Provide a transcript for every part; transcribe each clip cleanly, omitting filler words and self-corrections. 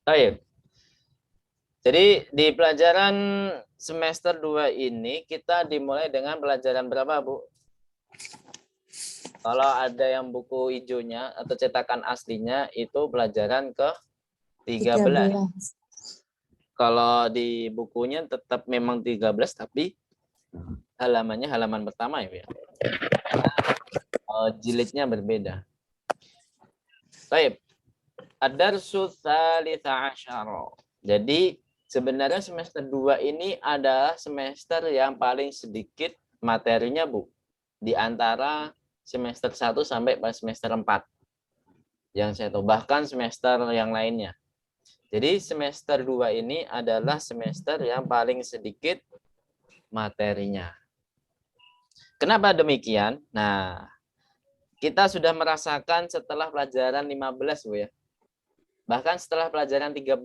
Baik. Jadi di pelajaran semester 2 ini kita dimulai dengan pelajaran berapa, Bu? Kalau ada yang buku hijaunya atau cetakan aslinya itu pelajaran ke 13. Kalau di bukunya tetap memang 13 tapi halamannya halaman pertama ya. Jilidnya berbeda. Baik. Ad-darsu tsalitsah asyara. Jadi sebenarnya semester 2 ini adalah semester yang paling sedikit materinya, Bu. Di antara semester 1 sampai semester 4. Yang saya tahu, bahkan semester yang lainnya. Jadi semester 2 ini adalah semester yang paling sedikit materinya. Kenapa demikian? Nah, kita sudah merasakan setelah pelajaran 15, Bu ya. Bahkan setelah pelajaran 13,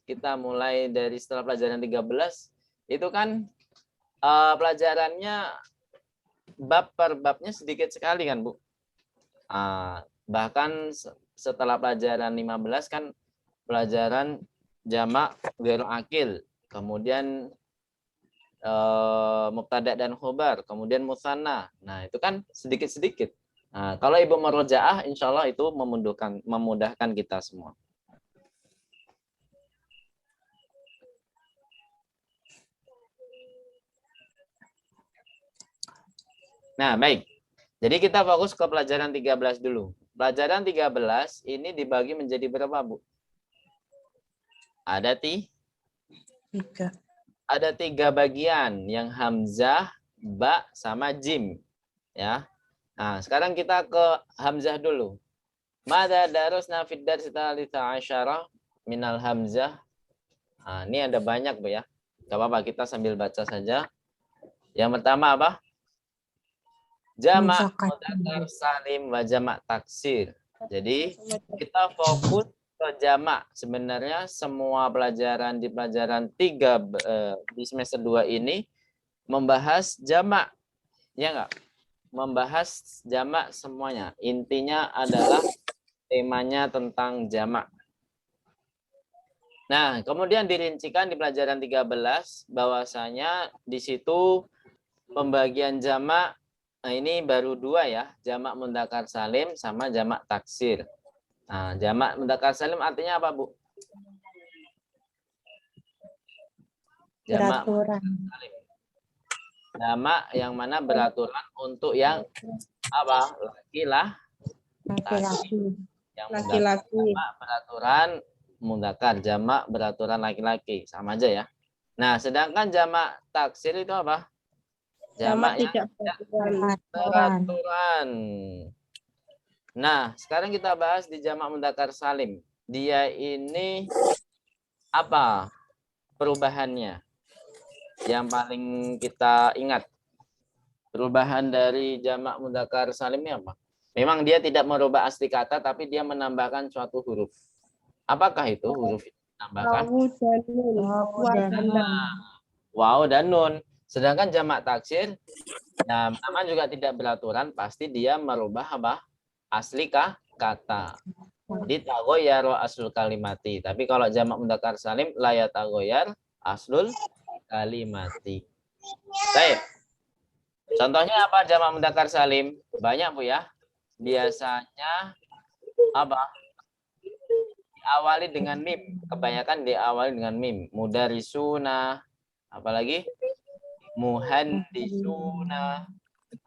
kita mulai dari setelah pelajaran 13, itu kan pelajarannya bab per babnya sedikit sekali kan, Bu. Bahkan setelah pelajaran 15 kan pelajaran jamak ghairu akil, kemudian mubtada dan khobar, kemudian musanna. Nah, itu kan sedikit-sedikit. Nah, kalau Ibu merojaah, insya Allah itu memudahkan kita semua. Nah, baik. Jadi kita fokus ke pelajaran 13 dulu. Pelajaran 13 ini dibagi menjadi berapa, Bu? Ada tiga. Ada 3 bagian, yang hamzah, ba, sama jim. Ya. Nah, sekarang kita ke hamzah dulu. Mada darusna fid darsi tsalitsah asyara minal hamzah. Nah, ini ada banyak, Bu ya. Gak apa-apa, kita sambil baca saja. Yang pertama apa? Jamak mudzakkar salim wa jamak taksir. Jadi kita fokus ke jamak. Sebenarnya semua pelajaran di pelajaran 3 di semester 2 ini membahas jamak. Ya enggak? Membahas jamak semuanya. Intinya adalah temanya tentang jamak. Nah, kemudian dirincikan di pelajaran 13 bahwasanya di situ pembagian jamak, nah ini baru 2 ya, jamak mudzakkar salim sama jamak taksir. Nah, jamak mudzakkar salim artinya apa, Bu? Jamak salim. Jamak yang mana beraturan untuk yang apa? Laki-laki. Yang laki-laki. Jamak beraturan mudzakkar, jamak beraturan laki-laki, sama aja ya. Nah, sedangkan jamak taksir itu apa? Jamak yang tidak beraturan. Nah, sekarang kita bahas di jamak mudzakkar salim. Dia ini apa perubahannya? Yang paling kita ingat. Perubahan dari jamak mudzakkar salim ini apa? Memang dia tidak merubah asli kata, tapi dia menambahkan suatu huruf. Apakah itu huruf itu menambahkan? Waw dan nun. Sedangkan jamak taksir, nah, nama juga tidak beraturan, pasti dia merubah apa? Asli kata. Jadi tagoyar aslul kalimati. Tapi kalau jamak mudzakkar salim la yatagoyar aslul kalimati. Baik. Contohnya apa jamak mudzakkar salim? Banyak, Bu ya. Biasanya apa? Diawali dengan mim. Kebanyakan diawali dengan mim. Mudarisuna. Apalagi? Muhandisuna.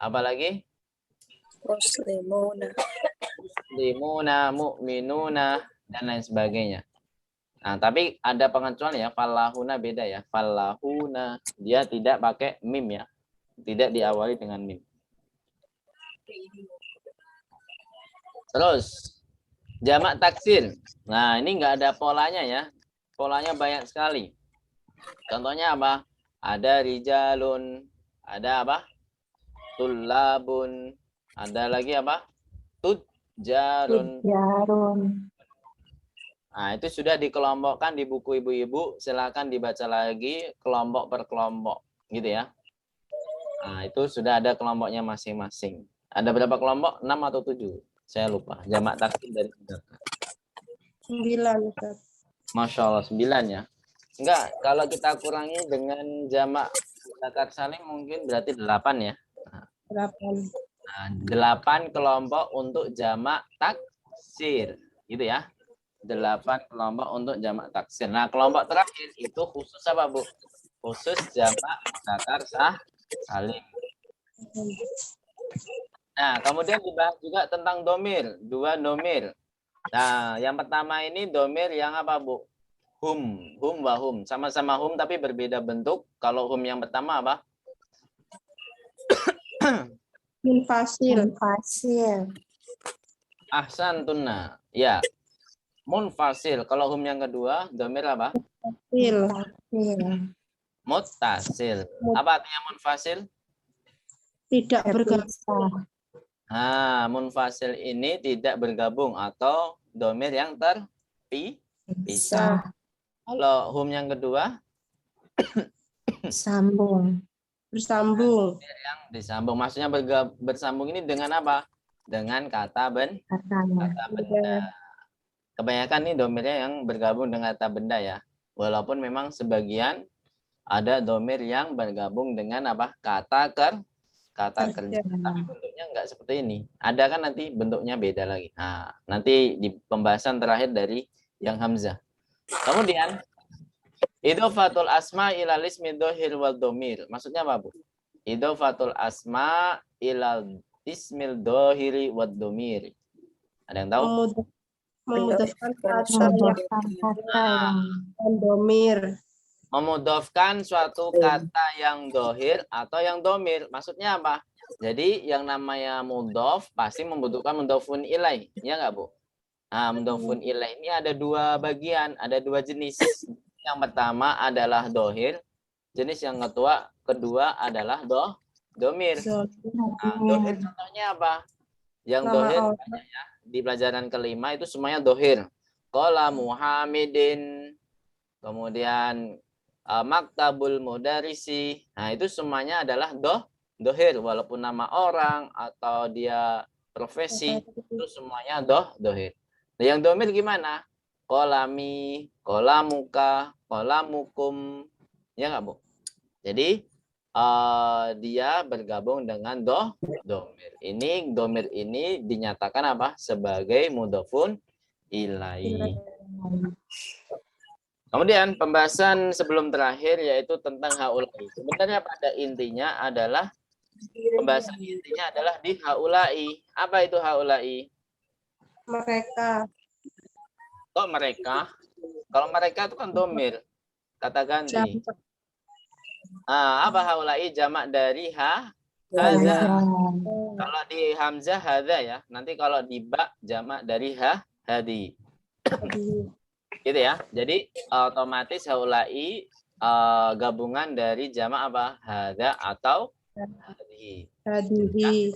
Apalagi? Muslimuna, mu'minuna, dan lain sebagainya. Nah, tapi ada pengecualian ya, falahuna beda ya. Falahuna, dia tidak pakai mim ya. Tidak diawali dengan mim. Terus, jamak taksir. Nah, ini enggak ada polanya ya. Polanya banyak sekali. Contohnya apa? Ada rijalun, ada apa? Tullabun, ada lagi apa? Tujjarun. Nah, itu sudah dikelompokkan di buku ibu-ibu. Silakan dibaca lagi kelompok per kelompok, gitu ya. Nah, itu sudah ada kelompoknya masing-masing. Ada berapa kelompok? 6 atau 7? Saya lupa. Jamak taksir dari 9, Ustaz. Masya Allah 9 ya. Enggak, kalau kita kurangi dengan jamak mudzakkar salim mungkin berarti 8 ya. 8. Nah, 8 kelompok untuk jamak taksir, gitu ya. 8 kelompok untuk jamak taksir. Nah, kelompok terakhir itu khusus apa, Bu? Khusus jamak mudzakkar salim. Nah, kemudian dibahas juga tentang domir, 2 domir. Nah, yang pertama ini domir yang apa, Bu? Hum wa hum. Sama-sama hum tapi berbeda bentuk. Kalau hum yang pertama apa? Munfasil. Ahsan tunna. Ya. Munfasil. Kalau hum yang kedua, domir apa? Muttasil. Apa artinya munfasil? Tidak bergabung. Nah, munfasil ini tidak bergabung atau domir yang terpisah. Kalau hum yang kedua? Bersambung. Yang disambung. Maksudnya bersambung ini dengan apa? Dengan kata benda. Kebanyakan nih domirnya yang bergabung dengan kata benda ya. Walaupun memang sebagian ada domir yang bergabung dengan apa? Kata kerja. Tapi bentuknya enggak seperti ini. Ada kan nanti bentuknya beda lagi. Nah, nanti di pembahasan terakhir dari yang hamzah. Kemudian idhofatul asma ilal ismi dhohir wal domir. Maksudnya apa, Bu? Idhofatul asma ilal ismil dhohiri wad domir. Ada yang tahu? Memudahkan kata yang domir. Memudofkan suatu kata yang dohir atau yang domir. Maksudnya apa? Jadi yang namanya mudof pasti membutuhkan mudofun ilaih. Ya nggak, Bu? Nah, mudofun ilaih ini ada 2 bagian, ada 2 jenis. Yang pertama adalah dohir. Jenis yang kedua adalah domir. Nah, dohir contohnya apa? Yang dohir ya, di pelajaran kelima itu semuanya dohir. Qala Muhammadin. Kemudian maktabul mudarisi. Nah, itu semuanya adalah dohir. Walaupun nama orang atau dia profesi, itu semuanya dohir. Nah, yang domir gimana? Kolami, kolamuka, kolamukum. Ya nggak, Bu? Jadi, dia bergabung dengan domir. Domir ini dinyatakan apa? Sebagai mudhofun ilaih. Kemudian pembahasan sebelum terakhir yaitu tentang haulai. Sebenarnya pada intinya adalah pembahasan intinya adalah di haulai. Apa itu haulai? Mereka. Kok mereka? Kalau mereka itu kan domir, kata ganti. Apa haulai? Jamak dari hadza. Kalau di hamzah hadza ya. Nanti kalau di ba jamak dari hadi. Gitu ya. Jadi otomatis haulai gabungan dari jamak apa? Hadza atau hadi.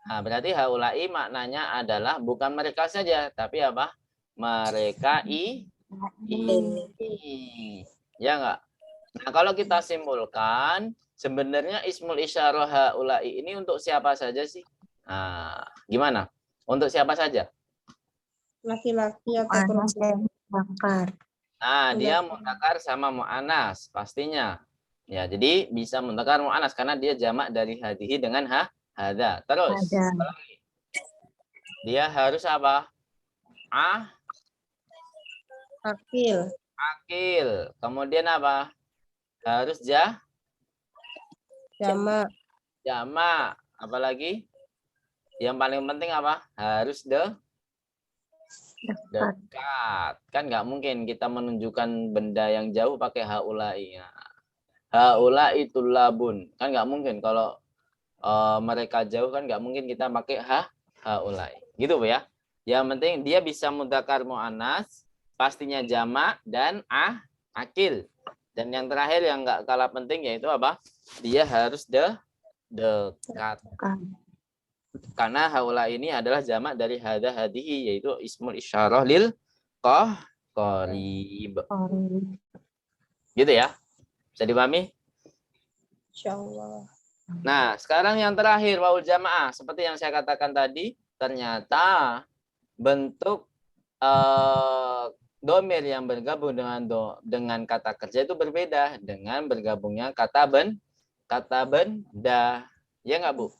Nah, berarti haulai maknanya adalah bukan mereka saja, tapi apa? Mereka ini. Ya enggak? Nah, kalau kita simpulkan, sebenarnya ismul isyarah haulai ini untuk siapa saja sih? Nah, gimana? Untuk siapa saja? Laki-laki atau perempuan. Nah, dia mudzakkar sama mu'anas pastinya. Ya, jadi bisa mudzakkar mu'anas karena dia jamak dari hadihi dengan hadza. Terus dia harus apa? Akil. Kemudian apa? Harus jamak. Apalagi? Yang paling penting apa? Harus dekat. Kan nggak mungkin kita menunjukkan benda yang jauh pakai haulai. Haulai tulabun. Kan nggak mungkin kalau mereka jauh kan nggak mungkin kita pakai haulai. Gitu, Bu ya. Yang penting dia bisa mudzakkar muannas, pastinya jamak dan akil. Dan yang terakhir yang nggak kalah penting yaitu apa? Dia harus dekat. Karena haula ini adalah jamak dari hadza hadihi yaitu ismul isyarah lil qarib. Gitu ya. Bisa dipahami? Insyaallah. Nah, sekarang yang terakhir waul jamaah. Seperti yang saya katakan tadi, ternyata bentuk domir yang bergabung dengan kata kerja itu berbeda dengan bergabungnya kata benda. Ya nggak, Bu?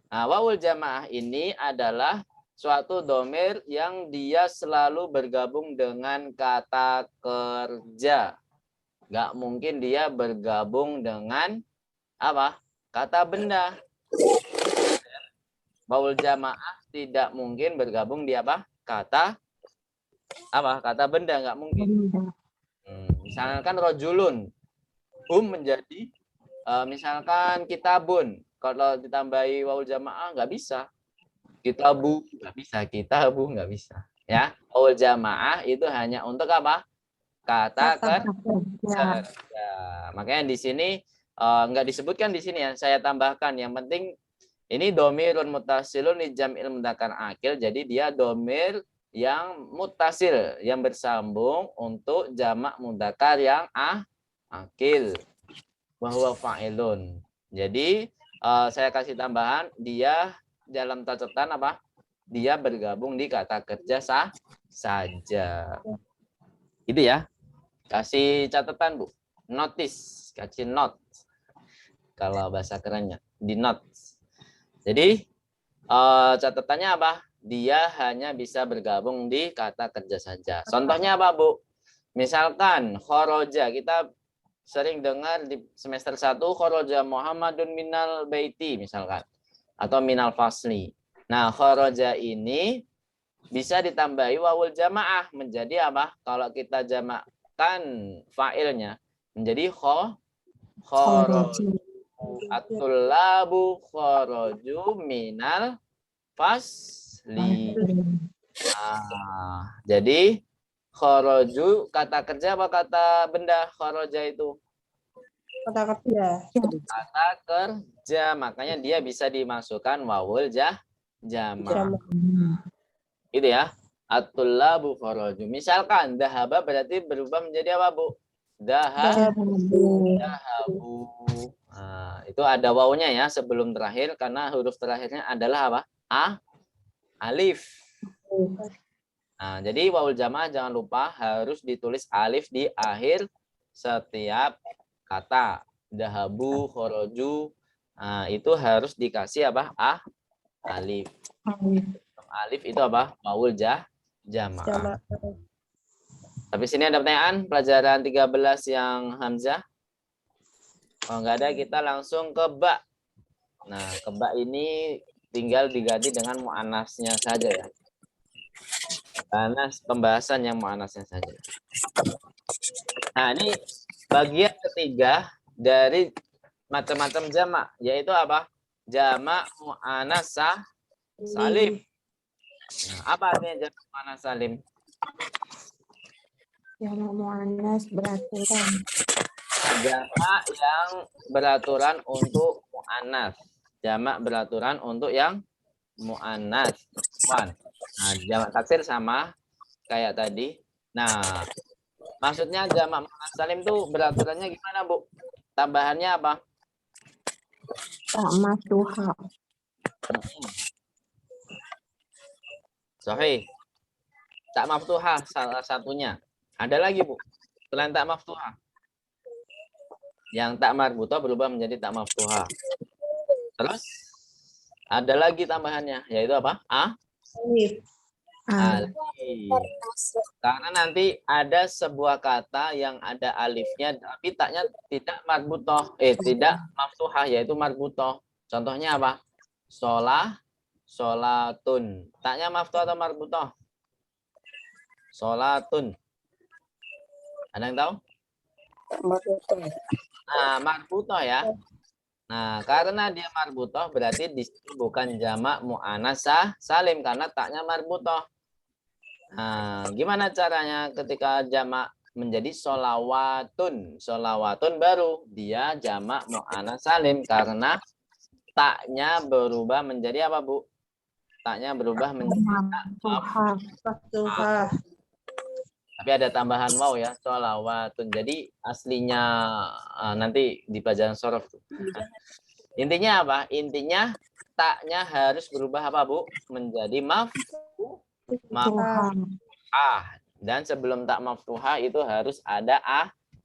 Nah, wawul jamaah ini adalah suatu domir yang dia selalu bergabung dengan kata kerja. Nggak mungkin dia bergabung dengan apa? Kata benda. Wawul jamaah tidak mungkin bergabung di apa? Kata benda, nggak mungkin. Misalkan rojulun, menjadi misalkan kitabun. Kalau ditambahi wawul jamaah nggak bisa. Kitabu nggak bisa, nggak bisa. Ya, wawul jamaah itu hanya untuk apa? Kata kerja. Makanya di sini nggak disebutkan di sini ya. Saya tambahkan. Yang penting ini domirun mutasilun li jam'il mudzakkar akil. Jadi dia domir yang mutasil, yang bersambung untuk jamak mudzakkar yang akil. Bahwa fa'ilun. Jadi saya kasih tambahan, dia dalam catatan apa? Dia bergabung di kata kerja saja. Itu ya. Kasih catatan, Bu. Notice, kasih note. Kalau bahasa kerennya, di notes. Jadi catatannya apa? Dia hanya bisa bergabung di kata kerja saja. Contohnya apa, Bu? Misalkan khoroja, kita sering dengar di semester 1 khoroja Muhammadun minal baiti misalkan, atau minal fasli. Nah, khoroja ini bisa ditambahi wawul jamaah menjadi apa? Kalau kita jamakkan fa'ilnya menjadi khoroju. At-tullabu khoroju minal fasli. Jadi khoroju kata kerja apa kata benda? Khoroja itu Kata kerja. kata kerja, makanya dia bisa dimasukkan wawul jamaah. Itu ya. At-tullabu khoroju. Misalkan dahaba berarti berubah menjadi apa, Bu? Dahabu. Nah, itu ada wawunya ya sebelum terakhir karena huruf terakhirnya adalah apa? Alif. Nah, jadi wawul jamaah jangan lupa harus ditulis alif di akhir setiap kata. Dahabu, khoroju. Nah, itu harus dikasih apa? Alif. Alif itu apa? Wawul jamaah. Tapi sini ada pertanyaan pelajaran 13 yang Hamzah. Kalau nggak ada kita langsung ke ba. Nah, ke ba ini tinggal diganti dengan mu'anasnya saja ya. Karena pembahasan yang mu'anasnya saja. Nah, ini bagian ketiga dari macam-macam jamak, yaitu apa? Jamak mu'anas salim. Nah, apa artinya jamak mu'anas salim? Jamak muannas beraturan. Jamak yang beraturan untuk mu'annas. Jamak beraturan untuk yang mu'annas. Nah, jamak taksir sama kayak tadi. Nah, maksudnya jamak mu'annas salim itu beraturannya gimana, Bu? Tambahannya apa? Tak maftuha. Sahih. Tak maftuhah salah satunya. Ada lagi, Bu. Selain tak maftuhah. Yang tak marbutoh berubah menjadi tak maftuhah. Terus ada lagi tambahannya, yaitu apa? Alif. Karena nanti ada sebuah kata yang ada alifnya, tapi taknya tidak marbutoh. Tidak maftuhah, yaitu marbutoh. Contohnya apa? Sholatun. Taknya maftuh atau marbutoh? Sholatun. Ada yang tahu? Nah, marbutoh ya. Nah, karena dia marbutoh berarti di sini bukan jamak mu'annas salim karena taknya marbutoh. Nah, gimana caranya ketika jamak menjadi sholawatun? Sholawatun baru dia jamak mu'annas salim karena taknya berubah menjadi apa, Bu? Taknya berubah menjadi Maftuhah. Tapi ada tambahan waw ya, sholawatun. Jadi aslinya nanti di pelajaran sorof. Intinya apa? Intinya taknya harus berubah apa, Bu? Menjadi maftuhah. Dan sebelum tak maftuhah itu harus ada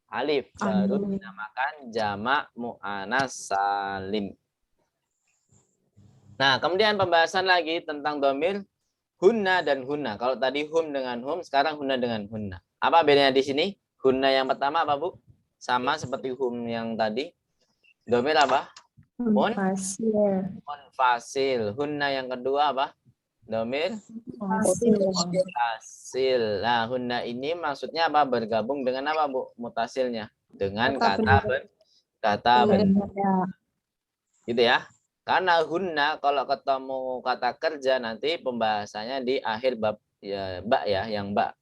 alif. Baru Alif. dinamakan jamak mu'anas salim. Nah, kemudian pembahasan lagi tentang domir hunna dan hunna. Kalau tadi hum dengan hum, sekarang hunna dengan hunna. Apa bedanya di sini? Hunna yang pertama apa, Bu? Sama seperti hum yang tadi. Domir apa? Munfasil. Munfasil. Hunna yang kedua apa? Domir Munfasil. mutasil. Nah, hunna ini maksudnya apa? Bergabung dengan apa, Bu? Mutasilnya. Dengan Kata kata benda. benda. Gitu ya. Karena hunna kalau ketemu kata kerja nanti pembahasannya di akhir bab ya, bak ya, yang bak.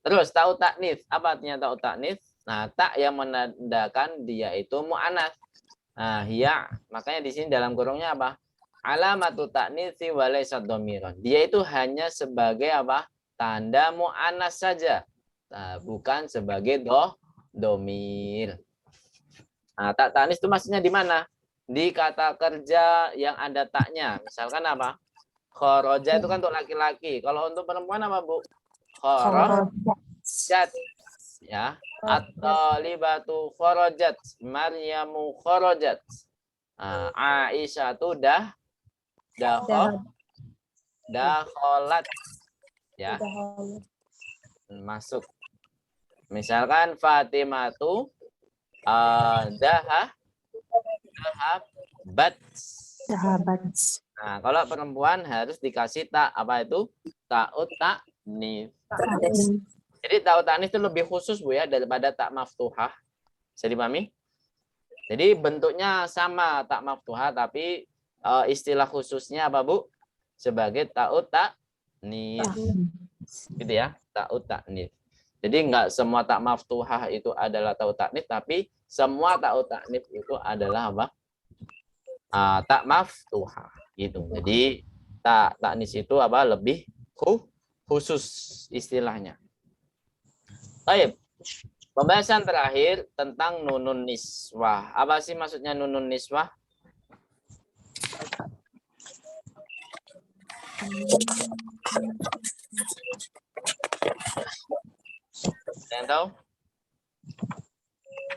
Terus tahu taknis. Apa artinya tahu taknis? Nah, tak yang menandakan dia itu mu'anas. Nah, ya, makanya di sini dalam kurungnya apa? Alamatu taknisi walaysa dhamiran. Dia itu hanya sebagai apa? Tanda mu'anas saja. Nah, bukan sebagai domir. Nah, tak taknis itu maksudnya di mana? Di kata kerja yang ada taknya. Misalkan apa? Khoroja itu kan untuk laki-laki. Kalau untuk perempuan apa, Bu? Khorojat. Ya. At-talibatu khorojat. Maryamu khorojat. Nah, Aisyah itu dakholat. Ya. Masuk. Misalkan Fatimah itu Sahabat. Nah, kalau perempuan harus dikasih tak apa itu? Ta'ut ta'nif. Jadi ta'ut ta'nif itu lebih khusus, Bu ya, daripada tak maftuhah. Bisa dipahami? Jadi bentuknya sama tak maftuhah tapi istilah khususnya apa, Bu? Sebagai ta'ut ta'nif. Gitu ya, ta'ut ta'nif. Jadi enggak semua tak maftuhah itu adalah ta'ut ta'nif, tapi semua ta'ut ta'nif itu adalah apa? Tak maftuhah gitu. Jadi taknis itu apa lebih khusus istilahnya. Baik. Pembahasan terakhir tentang nunun niswah. Apa sih maksudnya nunun niswah? Yang tahu?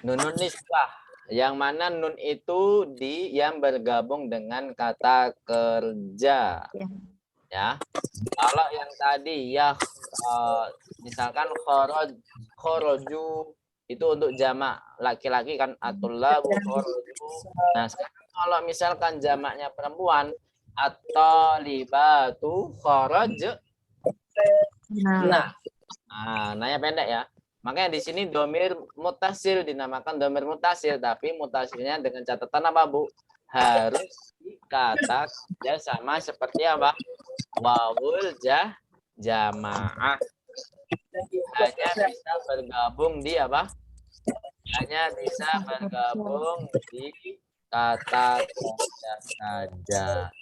Nunun niswah. Yang mana nun itu yang bergabung dengan kata kerja. Ya. Kalau yang tadi ya misalkan khoroju itu untuk jamak laki-laki kan atullabu khoroju. Nah, sekarang kalau misalkan jamaknya perempuan at-talibatu kharaj. Nah, nanya pendek ya. Makanya di sini domir mutasil dinamakan domir mutasil, tapi mutasilnya dengan catatan apa, Bu? Harus kata kerja sama seperti apa? Wawul jamaah. Hanya bisa bergabung di apa? Hanya bisa bergabung di kata kerja saja.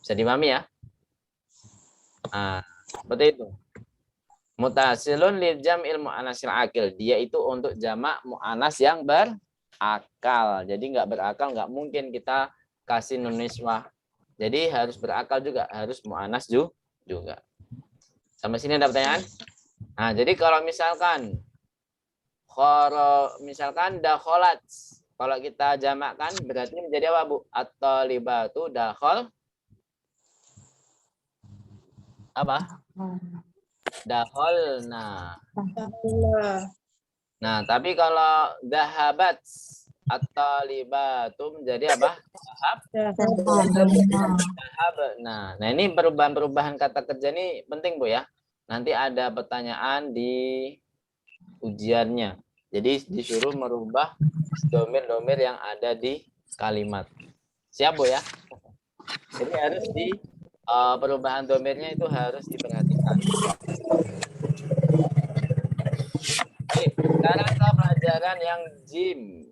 Bisa dipahami ya? Nah, seperti itu. Mutasilun lil jam'il mu'anasil akil. Dia itu untuk jamak mu'anas yang berakal. Jadi nggak berakal nggak mungkin kita kasih nun niswah. Jadi harus berakal juga, harus mu'anas juga. Sampai sini ada pertanyaan? Nah, jadi kalau misalkan dakholat, kalau kita jamakkan berarti menjadi apa, Bu? At-talibatu dakhol apa? Dakholna. Nah, tapi kalau dahabat atau libatu menjadi apa? Nah, ini perubahan-perubahan kata kerja ini penting, Bu ya. Nanti ada pertanyaan di ujiannya. Jadi disuruh merubah domir-domir yang ada di kalimat. Siap, Bu ya? Jadi harus perubahan domirnya itu harus diperhatikan. Sekarang kita pelajaran yang jim.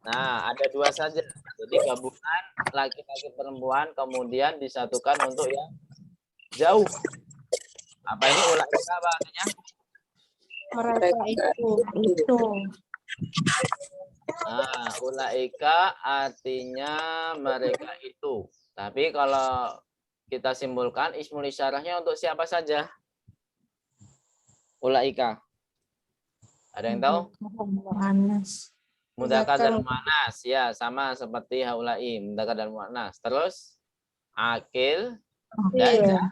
Nah, ada dua saja. Jadi gabungan laki-laki perempuan kemudian disatukan untuk yang jauh. Apa ini ulaika apa artinya? Mereka itu. Nah, ulaika artinya mereka itu. Tapi kalau kita simpulkan ismul isyarahnya untuk siapa saja? ulaika? Ada yang tahu? Mu'annas. Mudzakkar dan Mudzakkar. muannas, ya sama seperti haula'i, mudzakkar dan muannas. Terus akil dan Iya.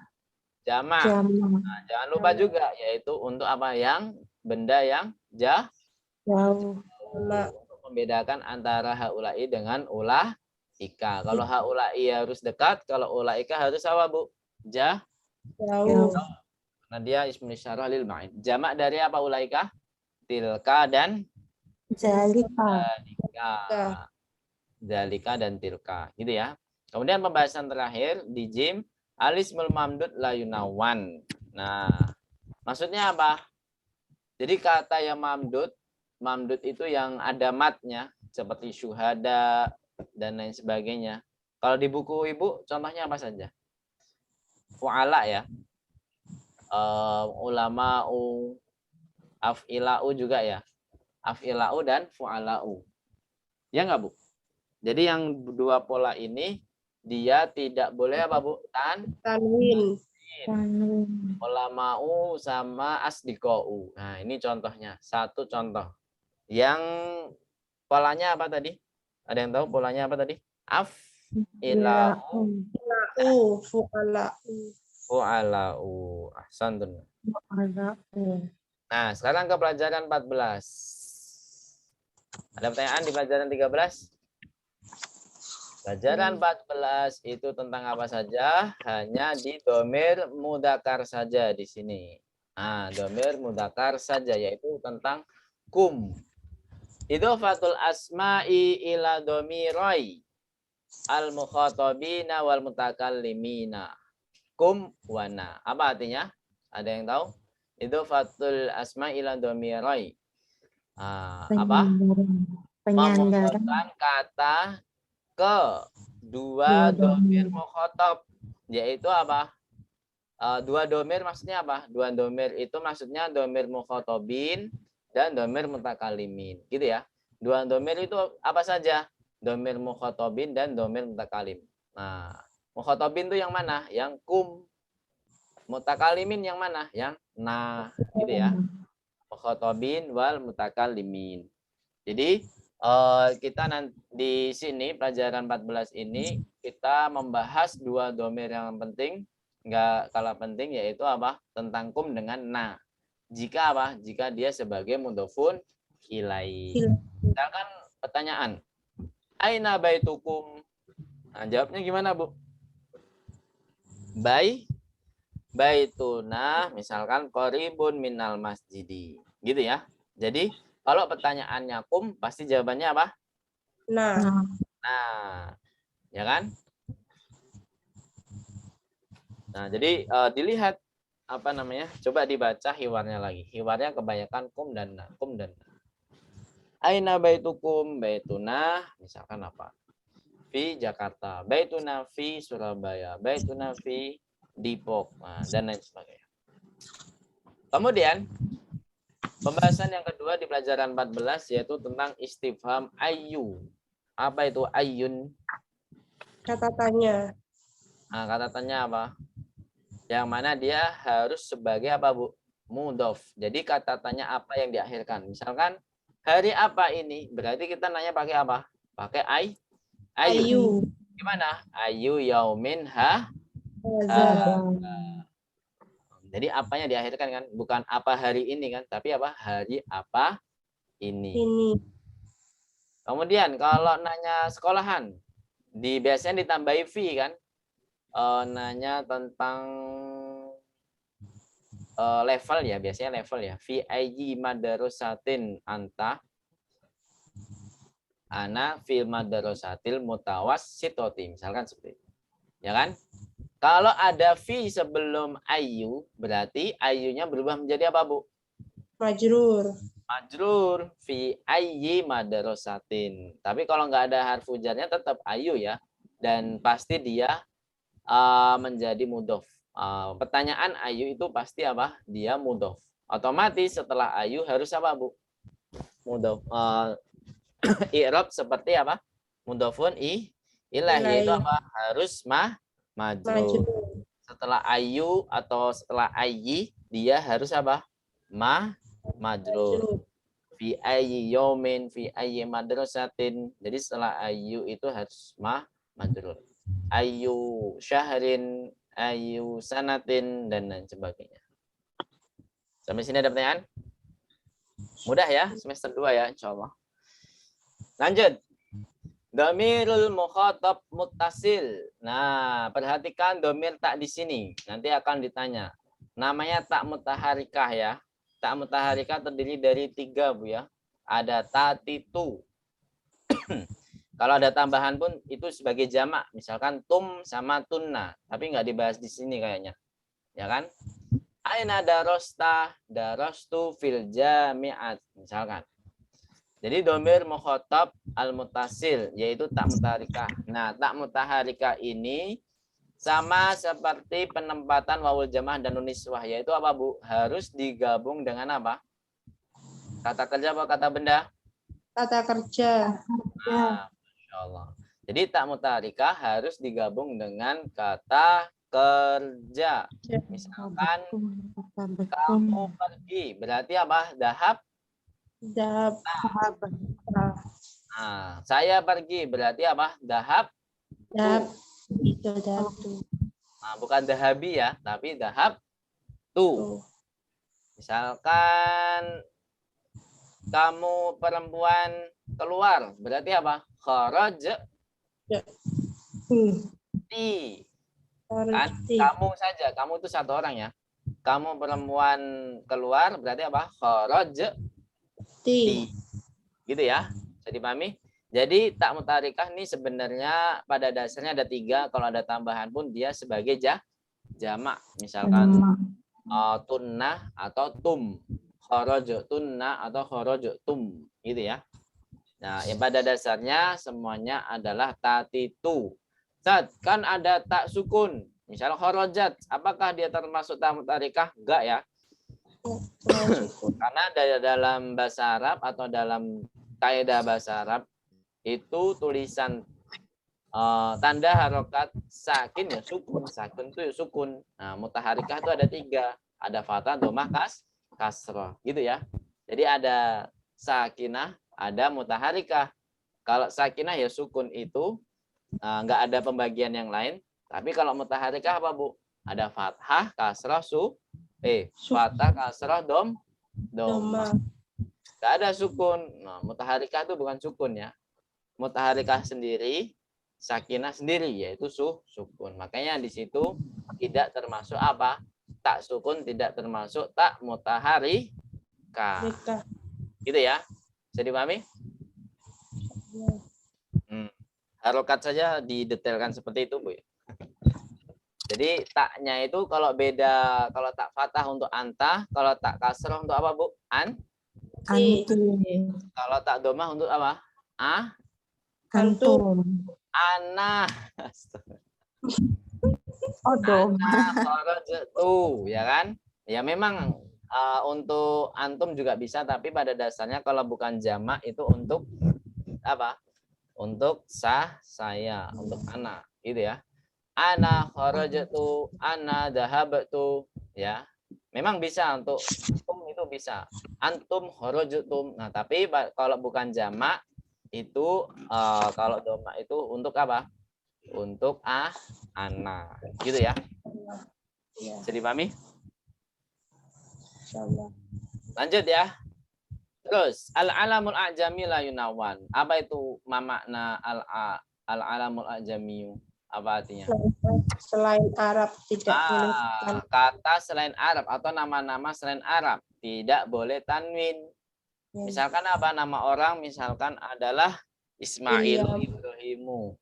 jamak. Jamak. Nah, jangan lupa juga yaitu untuk apa yang benda yang Jauh. untuk membedakan antara haula'i dengan ulaika. Kalau haula'i harus dekat, kalau ulaika harus apa, Bu? Jauh. Nah, dia ismul isyarah lil ma'in. Jamak dari apa ulaika? Tilka dan Zalika. Zalika dan tilka, gitu ya. Kemudian pembahasan terakhir di jim alismul mamdud la yunawan. Nah, maksudnya apa? Jadi kata yang mamdud itu yang ada matnya seperti syuhada dan lain sebagainya. Kalau di buku Ibu contohnya apa saja? Fu'ala ya. Ulama'u, af'ila'u juga ya. Af'ila'u dan fu'ala'u. Ya enggak, Bu? Jadi yang dua pola ini dia tidak boleh apa, Bu? Tanwin. Ulama'u sama asdiqa'u. Nah, ini contohnya. Satu contoh. Yang polanya apa tadi? Ada yang tahu polanya apa tadi? Af'ila'u, Fu'ala'u. fu'ala'u. Ahsantun. Nah, sekarang ke pelajaran 14. Ada pertanyaan di pelajaran 13? Pelajaran 14 itu tentang apa saja? Hanya di domir mudzakkar saja di sini. Nah, domir mudzakkar saja yaitu tentang kum. Idhofatul asma'i ila domiroi al-mukhatabina wal mutakallimina. Kum wana. Apa artinya? Ada yang tahu? Idhofatul asma'i ila domiroi. Apa? Penyandaran. Memusatkan kata ke dua domir mukhatab, yaitu apa? Dua domir maksudnya apa? Dua domir itu maksudnya domir mukhatabin dan domir mutakalimin, gitu ya. Dua domir itu apa saja? Domir mukhatabin dan domir mutakalim. Nah, mukhatabin itu yang mana? Yang kum. Mutakalimin yang mana? Yang na, gitu ya. Mukhatabin wal mutakalimin. Jadi kita nanti di sini pelajaran 14 ini kita membahas dua domir yang penting, enggak kalah penting, yaitu apa? Tentang kum dengan na. Jika apa? Jika dia sebagai mudhofun ilaihi. Misalkan pertanyaan, aina baitukum? Nah, jawabnya gimana, Bu? Baituna misalkan qaribun minal masjidi. Gitu ya. Jadi kalau pertanyaannya kum, pasti jawabannya apa? Nah. Nah, ya kan? Nah, jadi dilihat apa namanya? Coba dibaca hiwarnya lagi. Hiwarnya kebanyakan kum dan na, kum dan na. Aina baitukum? Baituna misalkan apa? Fi Jakarta, baituna fi Surabaya, baituna fi Depok, nah, dan lain sebagainya. Kemudian pembahasan yang kedua di pelajaran 14 yaitu tentang istifham ayyu. Apa itu ayyun? Kata tanya. Nah, kata tanya apa? Yang mana dia harus sebagai apa, Bu? Mudhof. Jadi kata tanya apa yang diakhirkan. Misalkan hari apa ini? Berarti kita nanya pakai apa? Pakai ayu. Gimana? Ayu yaumin Jadi apanya diakhirkan kan? Bukan apa hari ini kan, tapi apa? Hari apa ini. Kemudian kalau nanya sekolahan, biasanya ditambahi fi kan? Nanya tentang level ya, biasanya level ya. Fi ayyi madrasatin anta? Ana fil madrasatil mutawassitati, misalkan seperti itu. Ya kan? Kalau ada fi sebelum ayu, berarti ayunya berubah menjadi apa, Bu? Majrur. Majrur fi ayyi madrasatin. Tapi kalau nggak ada harfu jarnya tetap ayu ya. Dan pasti dia menjadi mudhof. Pertanyaan ayu itu pasti apa? Dia mudhof. Otomatis setelah ayu harus apa, Bu? Mudhof. I'rab seperti apa? Mudhofun ilahi, itu apa? Harus majrur. Setelah ayu atau setelah ayyi dia harus apa? majrur. Fi ayyi yaumin, fi ayyi madrasatin. Jadi setelah ayyu itu harus majrur. Ayyu syahrin, ayyu sanatin, dan lain sebagainya. Sampai sini ada pertanyaan? Mudah ya, semester 2 ya, insyaallah. Lanjut. Dhamirul mukhatab muttasil. Nah, perhatikan dhamir tak di sini. Nanti akan ditanya. Namanya tak mutaharikah ya. Tak mutaharikah terdiri dari 3, Bu ya. Ada tatitu. Kalau ada tambahan pun itu sebagai jamak. Misalkan tum sama tunna. Tapi nggak dibahas di sini kayaknya. Ya kan? Aina darosta, darostu fil jami'at. Misalkan. Jadi dhamir mukhatab al-muttasil yaitu tak mutaharikah. Nah, tak mutaharikah ini sama seperti penempatan wawul jamaah dan nun niswah, yaitu apa, Bu? Harus digabung dengan apa? Kata kerja apa kata benda? Kata kerja. Nah, Masya Allah. Jadi tak mutaharikah harus digabung dengan kata kerja. Misalkan kamu pergi, berarti apa? Dahab. Dahab. Nah, saya pergi berarti apa? Dahab. Dahab. Itu dahab tuh. Nah, bukan dahabi ya, tapi dahab tuh. Misalkan kamu perempuan keluar, berarti apa? Kharaj ti. Kan? Kamu saja, kamu itu satu orang ya. Kamu perempuan keluar, berarti apa? Kharaj ti. Gitu ya, bisa dipahami? Jadi tak mutaharikah ini sebenarnya pada dasarnya ada 3. Kalau ada tambahan pun dia sebagai jamak. Misalkan tunnah atau tum, kharaja tunna atau kharaja tum, gitu ya. Nah, yang pada dasarnya semuanya adalah tatitu. Saat kan ada tak sukun, misal kharajat, apakah dia termasuk tak mutaharikah? Enggak ya. Karena dalam bahasa Arab atau dalam kaidah bahasa Arab itu tulisan tanda harokat sakin ya sukun, sakun itu ya sukun. Nah, mutaharikah itu ada 3, ada fathah, dhammah, kasrah, gitu ya. Jadi ada sakinah, ada mutaharikah. Kalau sakinah ya sukun itu nggak ada pembagian yang lain. Tapi kalau mutaharikah apa, Bu? Ada fathah, kasrah, fathah, kasrah, dhammah. Nggak ada sukun. Nah, mutaharikah itu bukan sukun ya. Mutaharikah sendiri, sakinah sendiri, yaitu sukun. Makanya di situ tidak termasuk apa? Tak sukun tidak termasuk tak mutaharikah. Gitu ya. Bisa dipahami? Harokat saja didetailkan seperti itu, Bu. Jadi taknya itu kalau beda, kalau tak fathah untuk anta, kalau tak kasrah untuk apa, Bu? Kalau tak dhammah untuk apa? Antum. Ana. Kharajtu, ya kan? Ya memang untuk antum juga bisa, tapi pada dasarnya kalau bukan jamak itu untuk apa? Untuk saya, untuk anak, gitu ya. Ana kharajtu, ana dhahabtu, ya. Memang bisa untuk antum itu bisa. Antum kharajtum. Nah, tapi kalau bukan jamak itu kalau doma itu untuk apa? Untuk anak, gitu ya. Bisa dipahami? Lanjut ya. Terus al-alamul a'jami la yunawan. Apa itu makna al-alamul a'jami? Apa artinya? Selain Arab tidak boleh kata selain Arab atau nama-nama selain Arab tidak boleh tanwin. Misalkan apa nama orang? Misalkan adalah Ismail, Ibrahimu,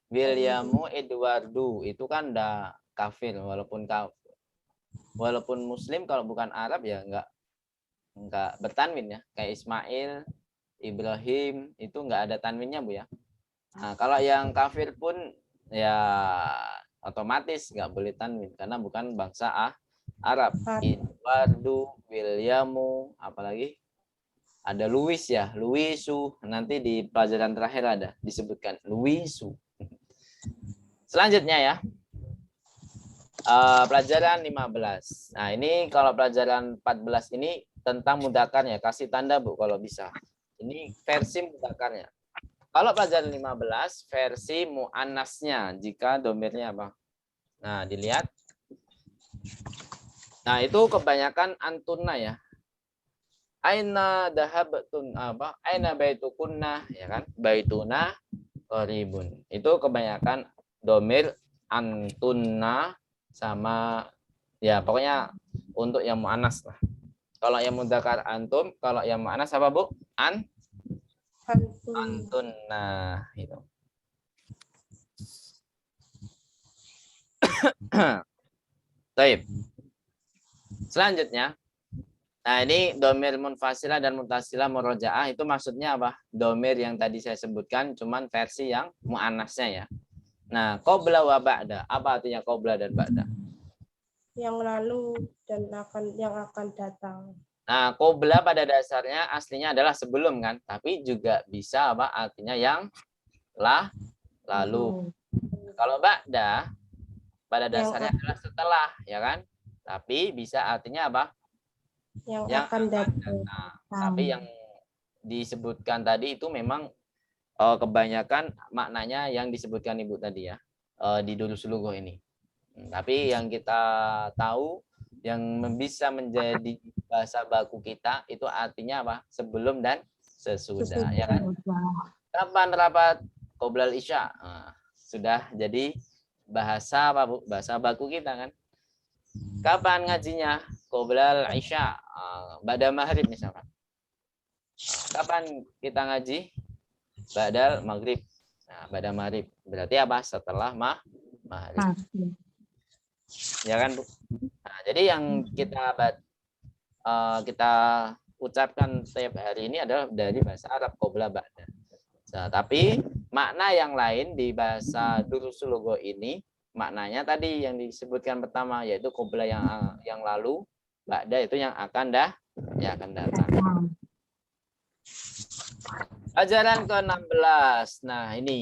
Williamu, Edwardu. Itu kan udah kafir walaupun Muslim, kalau bukan Arab ya enggak bertanwin ya. Kayak Ismail, Ibrahim itu enggak ada tanwinnya, Bu ya. Nah, kalau yang kafir pun ya otomatis enggak boleh tanwin karena bukan bangsa Arab. Edwardu, Williamu, apalagi ada Louis ya, Louisu. Nanti di pelajaran terakhir ada disebutkan Louisu. Selanjutnya ya. Pelajaran 15. Nah, ini kalau pelajaran 14 ini tentang mudzakarnya. Kasih tanda Bu kalau bisa. Ini versi mudzakarnya. Kalau pelajaran 15 versi muannasnya jika domirnya apa? Nah, dilihat. Nah, itu kebanyakan antuna ya. Aina dahabtun apa? Aina baitukunna ya kan? Baituna qaribun. Itu kebanyakan domir antunna sama ya pokoknya untuk yang muannas lah. Kalau yang mudzakkar antum, kalau yang muannas apa Bu? Antunna itu. Baik. Selanjutnya, nah ini domir munfasilah dan muttasilah murojaah itu maksudnya apa? Domir yang tadi saya sebutkan cuman versi yang muannasnya ya. Nah, qabla wa ba'da. Apa artinya qabla dan ba'da? Yang lalu dan yang akan datang. Nah, qabla pada dasarnya aslinya adalah sebelum kan, tapi juga bisa apa artinya yang lalu. Kalau ba'da pada dasarnya adalah setelah ya kan? Tapi bisa artinya apa? Yang akan datang. Tapi yang disebutkan tadi itu memang kebanyakan maknanya yang disebutkan Ibu tadi ya di Durus Lughoh ini. Tapi yang kita tahu yang bisa menjadi bahasa baku kita itu artinya apa? Sebelum dan sesudah ya kan? Kapan rapat qoblal isya? Nah, sudah jadi bahasa apa Bu? Bahasa baku kita kan? Kapan ngajinya? Qoblal isya, ba'da maghrib misalkan. Kapan kita ngaji? Ba'dal maghrib. Nah, ba'da maghrib. Berarti apa? Setelah maghrib. Ya kan, Bu? Nah, jadi yang kita ucapkan setiap hari ini adalah dari bahasa Arab qobla ba'da. Nah, tapi makna yang lain di bahasa Durusul Lughoh ini maknanya tadi yang disebutkan pertama yaitu qobla yang lalu, ba'da itu yang akan datang. Pelajaran ke-16. Nah, ini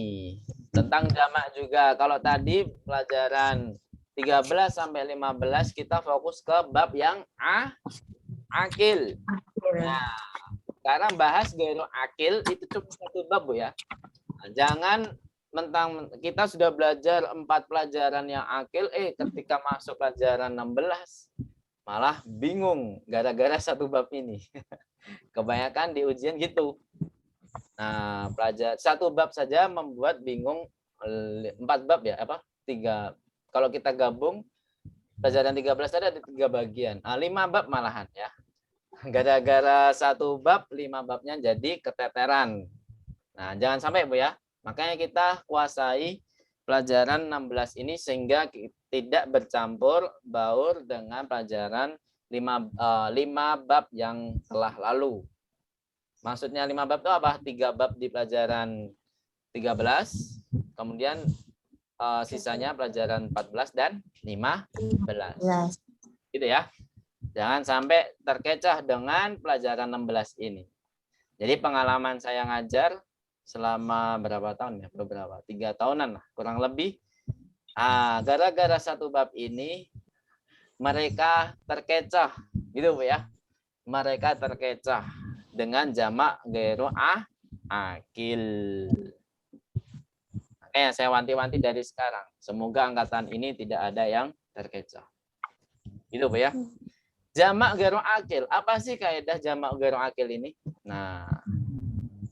tentang jamak juga. Kalau tadi pelajaran 13 sampai 15 kita fokus ke bab yang akil. Nah, sekarang bahas gairu akil itu cuma satu bab Bu ya. Nah, jangan mentang kita sudah belajar 4 pelajaran yang akil, ketika masuk pelajaran 16 malah bingung gara-gara satu bab ini. Kebanyakan di ujian gitu. Nah, satu bab saja membuat bingung 4 bab ya, 3. Kalau kita gabung pelajaran 13 ada 3 bagian. 5 bab malahan ya. Gara-gara satu bab 5 babnya jadi keteteran. Nah, jangan sampai Bu ya. Makanya kita kuasai pelajaran 16 ini sehingga tidak bercampur baur dengan pelajaran 5 bab yang telah lalu. Maksudnya 5 bab itu apa? 3 bab di pelajaran 13, kemudian sisanya pelajaran 14 dan 15. Gitu ya. Jangan sampai terkecoh dengan pelajaran 16 ini. Jadi pengalaman saya ngajar selama berapa tahun ya? 3 tahunan lah, kurang lebih. Gara-gara satu bab ini mereka terkecoh, gitu Bu ya. Mereka terkecoh dengan jamak gairu akil. Makanya saya wanti-wanti dari sekarang. Semoga angkatan ini tidak ada yang terkecoh. Gitu Bu ya. Jamak gairu akil. Apa sih kaidah jamak gairu akil ini? Nah,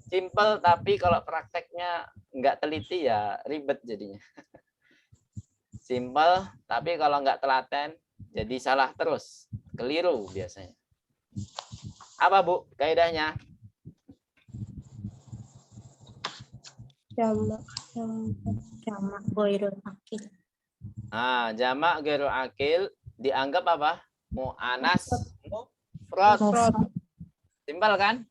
simple tapi kalau prakteknya nggak teliti ya ribet jadinya. Simple tapi kalau nggak telaten jadi salah terus, keliru biasanya. Apa Bu kaidahnya? Jamak gairu akil. Jamak gairu akil dianggap apa? Mu'anas mufrad. Simpel kan?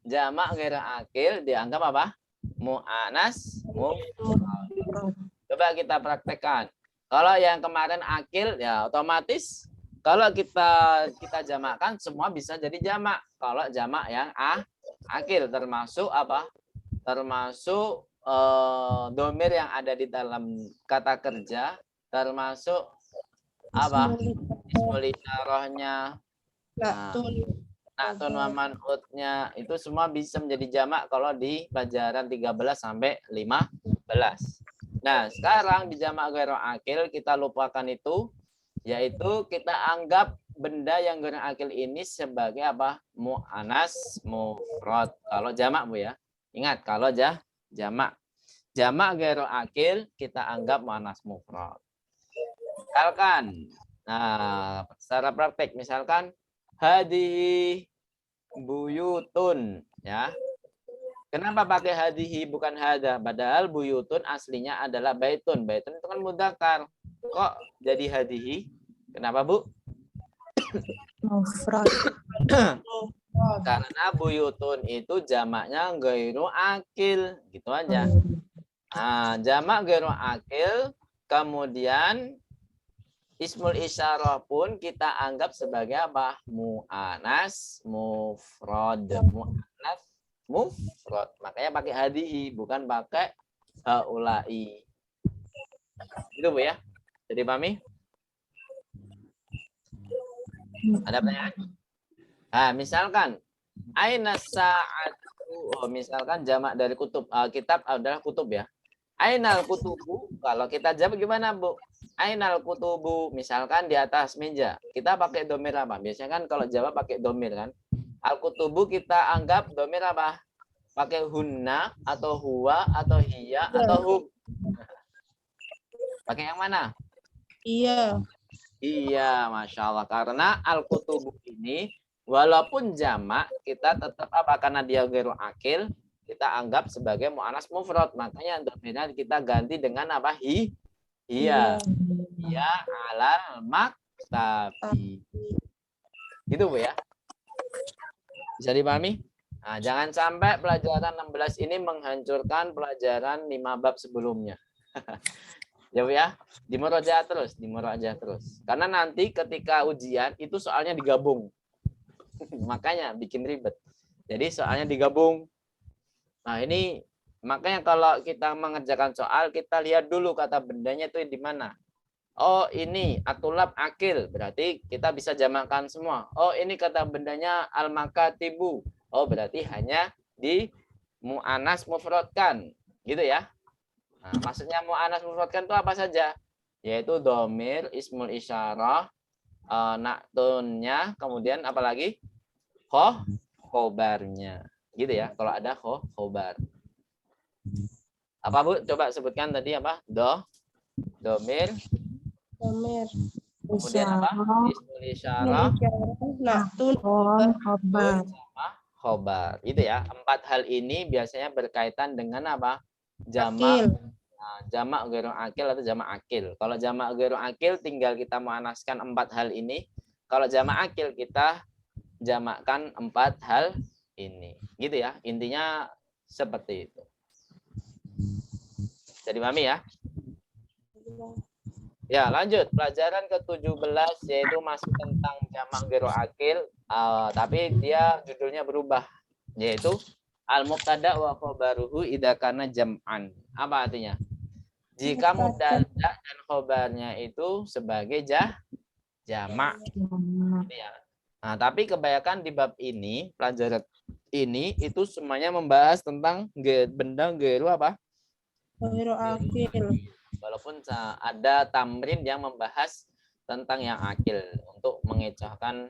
Jamak gairu akil dianggap apa? Mu'anas mufrad. Coba kita praktekkan. Kalau yang kemarin akil ya otomatis kalau kita jamakkan semua bisa jadi jamak. Kalau jamak yang akil termasuk apa? Termasuk domir yang ada di dalam kata kerja, termasuk apa? Ismul isyarahnya. Na'tun wa man'utnya itu semua bisa menjadi jamak kalau di pelajaran 13 sampai 15. Nah, sekarang di jamak ghairu akil kita lupakan itu, yaitu kita anggap benda yang ghairu akil ini sebagai apa? Mu'anas mufrad. Kalau jamak Bu ya. Ingat kalau jamak. Jamak ghairu akil kita anggap mu'anas mufrad. Misalkan, nah secara praktek misalkan hadihi buyutun ya. Kenapa pakai hadihi bukan hada? Padahal buyutun aslinya adalah baitun. Baitun itu kan mudzakkar. Kok jadi hadihi? Kenapa, Bu? Mufrad. Karena buyutun itu jamaknya ghairu akil. Gitu aja. Nah, jamak ghairu akil kemudian ismul isyarah pun kita anggap sebagai apa? Mu'anas mufrad. Mu'anas mufrad. Makanya pakai hadihi, bukan pakai haulai. Itu Bu ya. Jadi pahami? Ada pertanyaan? Nah, misalkan aina sa'atu, misalkan jamak dari kutub. Kitab adalah kutub ya. Ainal kutubu, kalau kita jawab gimana Bu? Ainal kutubu, misalkan di atas meja. Kita pakai domir apa? Biasanya kan kalau jawab pakai domir kan. Al kutubu kita anggap domir apa? Pakai hunna atau huwa atau hiya atau hum. Pakai yang mana? Iya. Iya, Masya Allah. Karena al kutubu ini walaupun jamak kita tetap apa? Karena dia ghairu akil, kita anggap sebagai mu'anas mufrad. Makanya domirnya kita ganti dengan apa? Iya. Iya alal maktabi. Gitu Bu ya. Bisa dipahami? Nah, jangan sampai pelajaran 16 ini menghancurkan pelajaran 5 bab sebelumnya. Ya Bu ya. Dimurojaah terus. Karena nanti ketika ujian itu soalnya digabung. Makanya bikin ribet. Jadi soalnya digabung. Nah, ini makanya kalau kita mengerjakan soal, kita lihat dulu kata bendanya itu di mana. Oh, ini atulab akil, berarti kita bisa jamakkan semua. Oh, ini kata bendanya al-makatibu. Oh, berarti hanya di mu'anas mufradkan. Gitu ya. Nah, maksudnya mu'anas mufradkan itu apa saja? Yaitu domir, ismul isyarah, na'tunnya, kemudian apalagi? Khobarnya. Gitu ya, kalau ada khobar. Apa Bu? Coba sebutkan tadi apa? Domir. Kemudian apa? Ismul isyarah. Na'tun. Khobar. Sama khobar. Itu ya. 4 hal ini biasanya berkaitan dengan apa? Jamak. Nah, jamak ghairu akil atau jamak akil. Kalau jamak ghairu akil tinggal kita muannaskan 4 hal ini. Kalau jamak akil kita jamakkan 4 hal ini. Gitu ya. Intinya seperti itu. Jadi pahami ya? Ya, lanjut. Pelajaran ke-17 yaitu masih tentang jamak ghairu akil, tapi dia judulnya berubah, yaitu al-mubtada wa khabaruhu idza kana jam'an. Apa artinya? Jika mubtada dan khabarnya itu sebagai jamak. Ya. Nah, tapi kebanyakan di bab ini, pelajaran ini itu semuanya membahas tentang benda ghairu apa? Ghairu akil. Walaupun ada tamrin yang membahas tentang yang akil untuk mengecohkan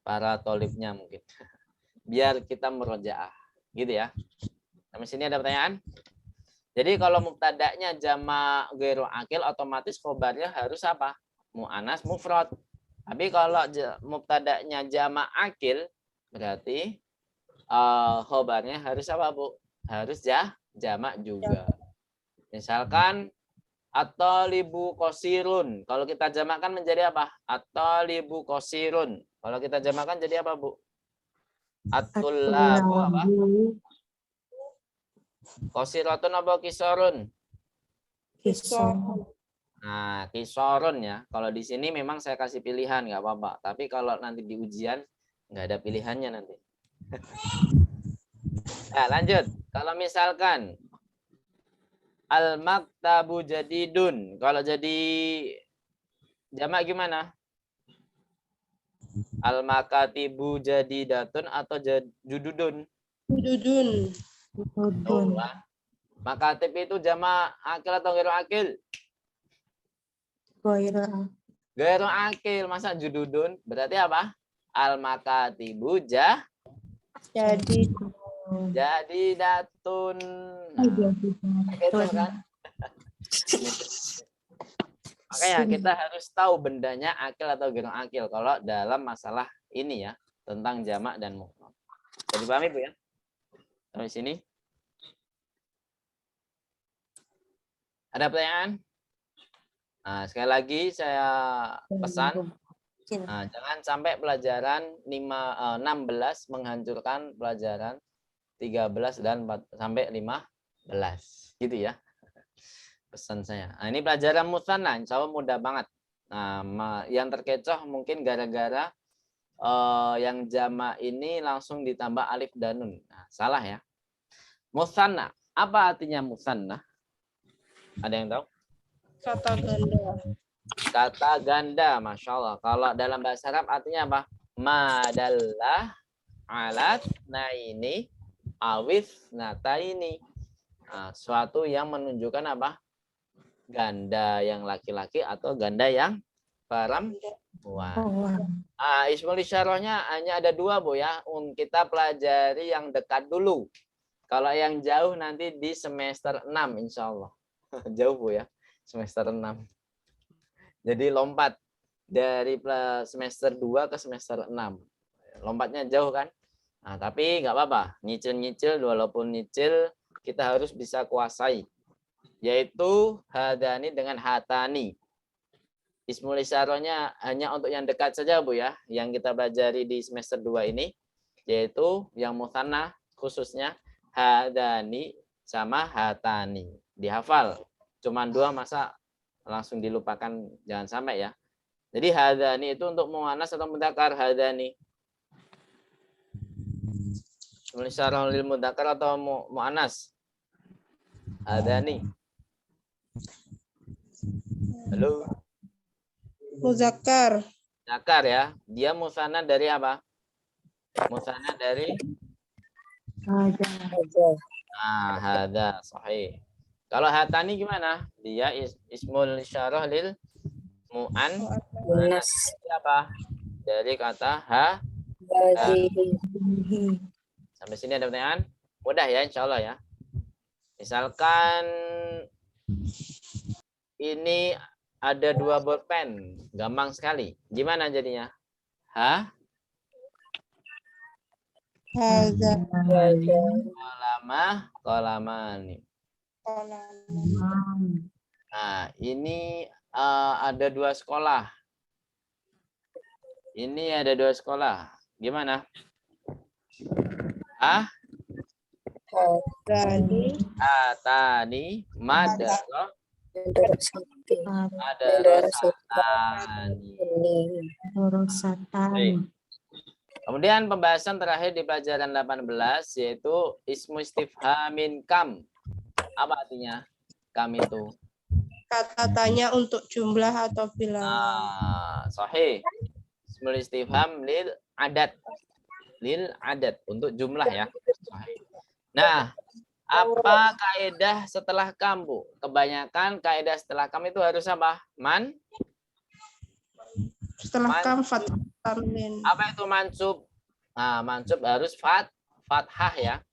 para tolibnya mungkin. Biar kita merojaah. Gitu ya. Sampai sini ada pertanyaan? Jadi kalau mubtada'nya jamak ghairu akil otomatis khobarnya harus apa? Mu'anas mufrad. Tapi kalau mubtada'nya jamak akil berarti khobarnya harus apa, Bu? Harus jamak juga. Misalkan at-talibu qasirun. Kalau kita jamakkan menjadi apa? At-talibu qasirun. Kalau kita jamakkan jadi apa, Bu? At-tullabu apa? Qasiratun apa kisarun? Kisarun. Nah, kisarun ya. Kalau di sini memang saya kasih pilihan, nggak apa-apa. Tapi kalau nanti di ujian, nggak ada pilihannya nanti. Nah, lanjut. Kalau misalkan al-maktabu jadidun. Kalau jadi jamak gimana? Al-makatibu jadidatun atau jududun? Jududun. Jududun. Makatib itu jama akil atau gairu akil? Goira. Gairu akil. Masa jududun? Berarti apa? Al-makatibu Jadi jadidatun. Itu kan? Makanya kita harus tahu bendanya akil atau gairu akil kalau dalam masalah ini ya, tentang jamak dan mufrad. Jadi pahami Bu ya? Sampai sini. Ada pertanyaan? Nah, sekali lagi saya pesan, jangan sampai pelajaran 16 menghancurkan pelajaran 13 dan 4, sampai 15. Gitu ya. Pesan saya. Nah, ini pelajaran musanna, insya Allah mudah banget. Nah, yang terkecoh mungkin gara-gara yang jamak ini langsung ditambah alif dan nun. Nah, salah ya. Musanna. Apa artinya musanna? Ada yang tahu? kata ganda. Kata ganda, Masya Allah. Kalau dalam bahasa Arab artinya apa? Madallah alat naini awis nataini. Nah, suatu yang menunjukkan apa? Ganda yang laki-laki atau ganda yang perempuan. Ismul isyarahnya hanya ada 2 Bu ya. Kita pelajari yang dekat dulu. Kalau yang jauh nanti di semester 6 insya Allah. Jauh Bu ya, semester 6. Jadi lompat dari semester 2 ke semester 6. Lompatnya jauh kan? Nah, tapi nggak apa-apa. Nyicil-nyicil, walaupun nyicil, kita harus bisa kuasai. Yaitu hadani dengan hatani. Ismul isyarahnya hanya untuk yang dekat saja Bu ya. Yang kita pelajari di semester 2 ini. Yaitu yang musanna khususnya hadani sama hatani. Dihafal. Cuman 2 masa langsung dilupakan, jangan sampai ya. Jadi hadani itu untuk muannas atau mudzakkar hadani? Musyarah lil mudzakkar atau muannas? Hadani. Halo. Muzakkar. Muzakkar ya. Dia musanna dari apa? Musanna dari hada sahih. Kalau hatani gimana? Dia ismul isyarah lil mu'annas. Apa? Dari kata Sampai sini ada pertanyaan? Mudah ya insya Allah ya. Misalkan ini ada 2 bolpen. Gampang sekali. Gimana jadinya? Kolamani. Nah, ini ada 2 sekolah. Ini ada 2 sekolah. Gimana? Atani madrasatani. Kemudian pembahasan terakhir di pelajaran 18 yaitu ismu istifhamin kam. Apa artinya kam itu? Kata tanya untuk jumlah atau bilangan. Sahih. Ismul istifham lil adat. Lil adat untuk jumlah ya. Sahih. Nah, apa kaidah setelah kam, Bu? Kebanyakan kaidah setelah kam itu harus apa? Setelah kam fathah tanwin. Apa itu mansub? Nah, mansub harus fathah ya.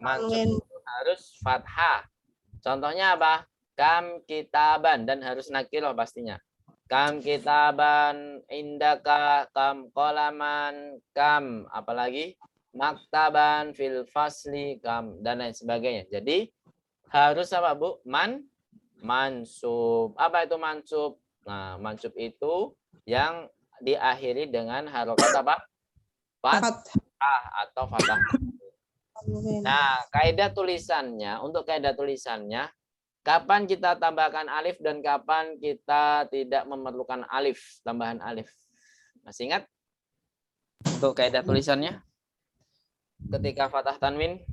Mansub harus fathah. Contohnya apa? Kam kitaban, dan harus nakirah pastinya. Kam kitaban indaka, kam qalaman, kam apalagi maktaban fil fasli, kam, dan lain sebagainya. Jadi harus apa Bu? Mansub. Apa itu mansub? Nah, mansub itu yang diakhiri dengan harokat apa? Fathah atau fathah. Nah, kaidah tulisannya, untuk kaidah tulisannya, kapan kita tambahkan alif dan kapan kita tidak memerlukan alif, tambahan alif. Masih ingat? Untuk kaidah tulisannya? Ketika fathah tanwin.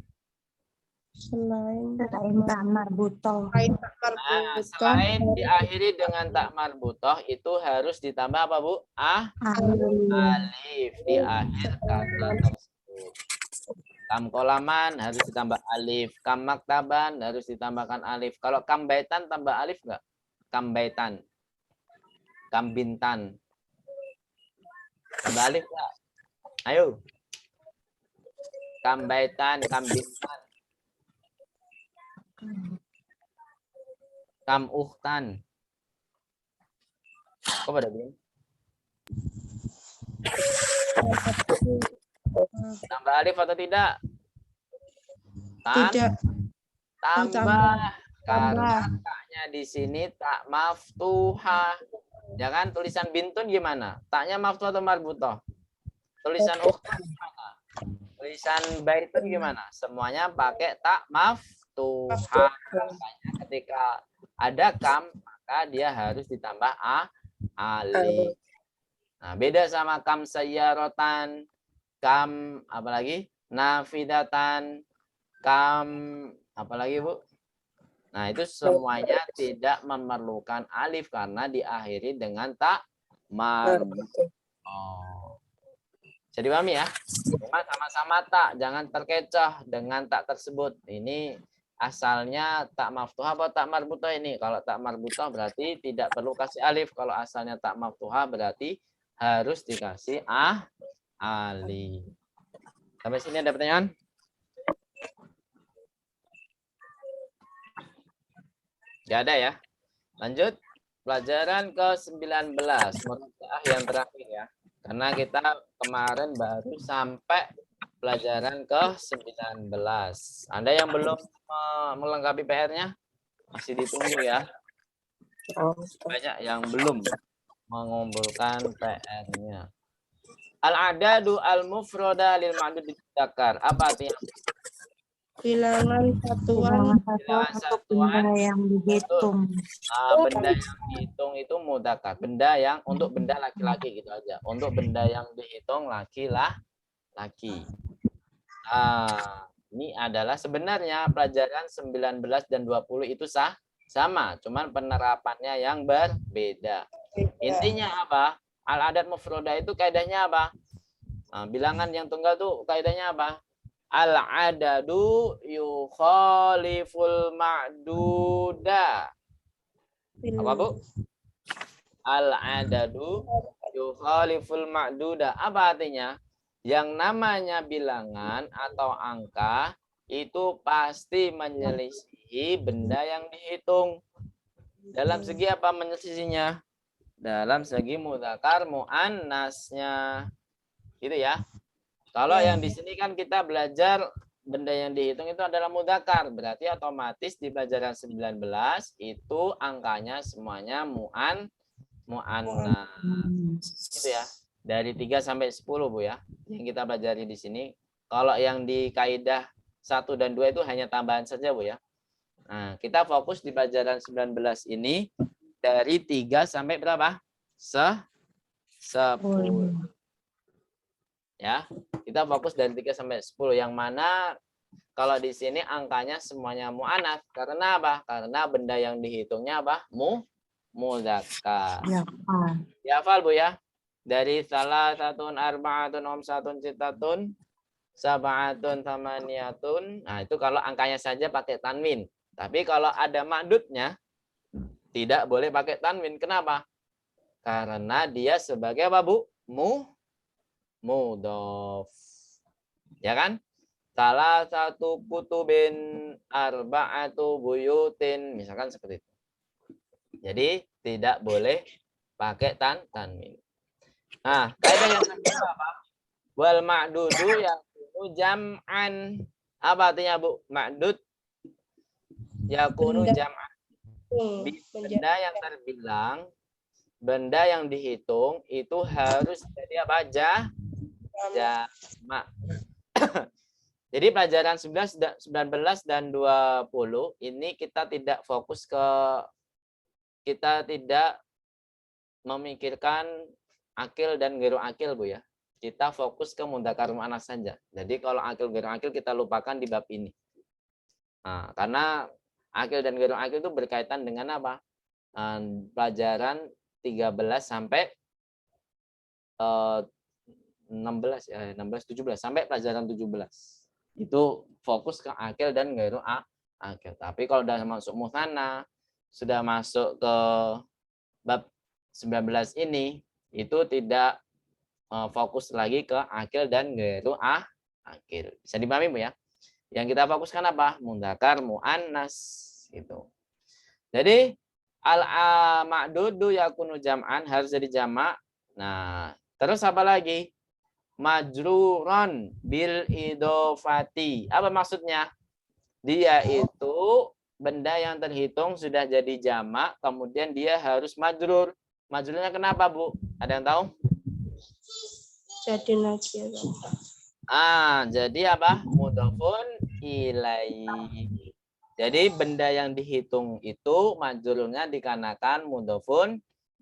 Selain Selain tak marbutoh. selain tak Nah, marbutoh. selain diakhiri dengan tak marbutoh itu harus ditambah apa, Bu? Alif di akhir kata tersebut. Kam kolaman harus ditambah alif. Kam maktaban harus ditambahkan alif. Kalau kam baitan tambah alif enggak? Kam baitan. Kam bintan. Tambah alif enggak? Ayo. Kam baitan, kam bintan. Kam uhtan. Kok pada bingung? Tambah alif atau tidak? Tidak. Tambah. Tambah. Karena taknya di sini tak maftuhah. Ya kan? Tulisan bintun gimana? Taknya maftuh atau marbutoh? Tulisan uhtan gimana? Tulisan baitun gimana? Semuanya pakai tak maftuhah. Makanya ketika ada kam, maka dia harus ditambah alif. Nah, beda sama kam sayyarotan, kam apalagi nafidatan, kam apalagi, Bu? Nah, itu semuanya tidak memerlukan alif karena diakhiri dengan tak marbutoh. Jadi pahami ya? Cuma sama-sama tak, jangan terkecoh dengan tak tersebut. Ini asalnya tak maftuhah atau tak marbutoh ini. Kalau tak marbutoh berarti tidak perlu kasih alif. Kalau asalnya tak maftuhah berarti harus dikasih alif. Sampai sini ada pertanyaan? Gak ada ya? Lanjut. Pelajaran ke-19. Yang terakhir ya. Karena kita kemarin baru sampai pelajaran ke-19. Anda yang belum melengkapi PR-nya, masih ditunggu ya. Banyak yang belum mengumpulkan PR-nya. Al-adadu al-mufroda lil ma'dud dzakar. Apa artinya? Bilangan satuan. Bilangan satuan untuk benda yang dihitung. Benda yang dihitung itu mudzakkar. Benda yang untuk benda laki-laki gitu aja. Untuk benda yang dihitung laki-laki. Ini adalah sebenarnya pelajaran 19 dan 20 itu sama, cuman penerapannya yang berbeda. Intinya apa? Al-adat mufroda itu kaidahnya apa? Bilangan yang tunggal tuh kaidahnya apa? Al-adadu yukhaliful ma'duda. Apa, Bu? Al-adadu yukhaliful ma'duda. Apa artinya? Yang namanya bilangan atau angka itu pasti menyelisihi benda yang dihitung. Dalam segi apa menyelisihinya? Dalam segi mudzakkar muannasnya. Gitu ya. Kalau yang di sini kan kita belajar benda yang dihitung itu adalah mudzakkar, berarti otomatis di pelajaran 19 itu angkanya semuanya muannas. Gitu ya. Dari 3 sampai 10, Bu ya. Yang kita pelajari di sini. Kalau yang di kaidah 1 dan 2 itu hanya tambahan saja, Bu ya. Nah, kita fokus di pelajaran 19 ini dari 3 sampai berapa? 10. Ya, kita fokus dari 3 sampai 10 yang mana kalau di sini angkanya semuanya muannats. Karena apa? Karena benda yang dihitungnya apa? Mudzakkar. Ya, hafal, Bu ya. Dari salah satun arba'atun omsatun citatun sab'atun thamaniyatun. Nah, itu kalau angkanya saja pakai tanwin. Tapi kalau ada ma'dudnya tidak boleh pakai tanwin. Kenapa? Karena dia sebagai apa, Bu? Mudhof. Ya kan? Salah satu kutubin arba'atu buyutin, misalkan seperti itu. Jadi tidak boleh pakai tanwin. Nah, kaidah yang kedua apa? Wal ma'dudu yakunu jam'an. Apa artinya, Bu? Ma'dud yakunu jam'an. Benda yang terbilang, benda yang dihitung itu harus jadi apa? Jamak. Jadi pelajaran 19 dan 20 ini kita tidak fokus kita tidak memikirkan akil dan ghairu akil, Bu ya. Kita fokus ke mudzakkar muannats saja. Jadi kalau akil ghairu akil kita lupakan di bab ini. Nah, karena akil dan ghairul akil itu berkaitan dengan apa? Pelajaran 13 sampai 16 ya, 16 17 sampai pelajaran 17. Itu fokus ke akil dan ghairul akil. Tapi kalau udah masuk muthana, sudah masuk ke bab 19 ini, itu tidak fokus lagi ke akil dan ghairul akil. Bisa dipahami Bu ya? Yang kita fokuskan apa? Mudzakkar, muannas gitu. Jadi al-ma'dudu yakunu jam'an harus jadi jamak. Nah, terus apa lagi? Majruron bil idofati. Apa maksudnya? Dia itu benda yang terhitung sudah jadi jamak, kemudian dia harus majrur. Majrurnya kenapa, Bu? Ada yang tahu? Jadi nakir. Jadi apa? Mudhofun ilaihi. Jadi benda yang dihitung itu majrurnya dikarenakan mudhofun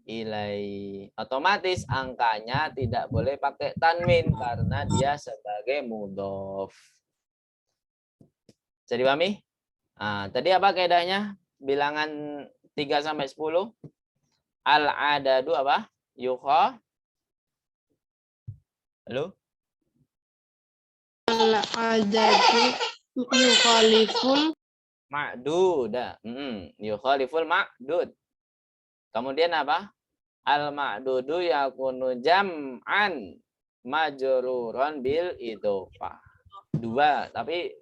ilaihi. Otomatis angkanya tidak boleh pakai tanwin karena dia sebagai mudhof. Jadi pahami? Tadi apa kaidahnya? Bilangan 3 sampai 10. Al-adadu apa? Yukha. Halo? Al-adadu yukhaliful Ma'dud. Yukhaliful ma'dud. Kemudian apa? Al-ma'dudu yakunu jam'an majruron bil idhofah. 2, tapi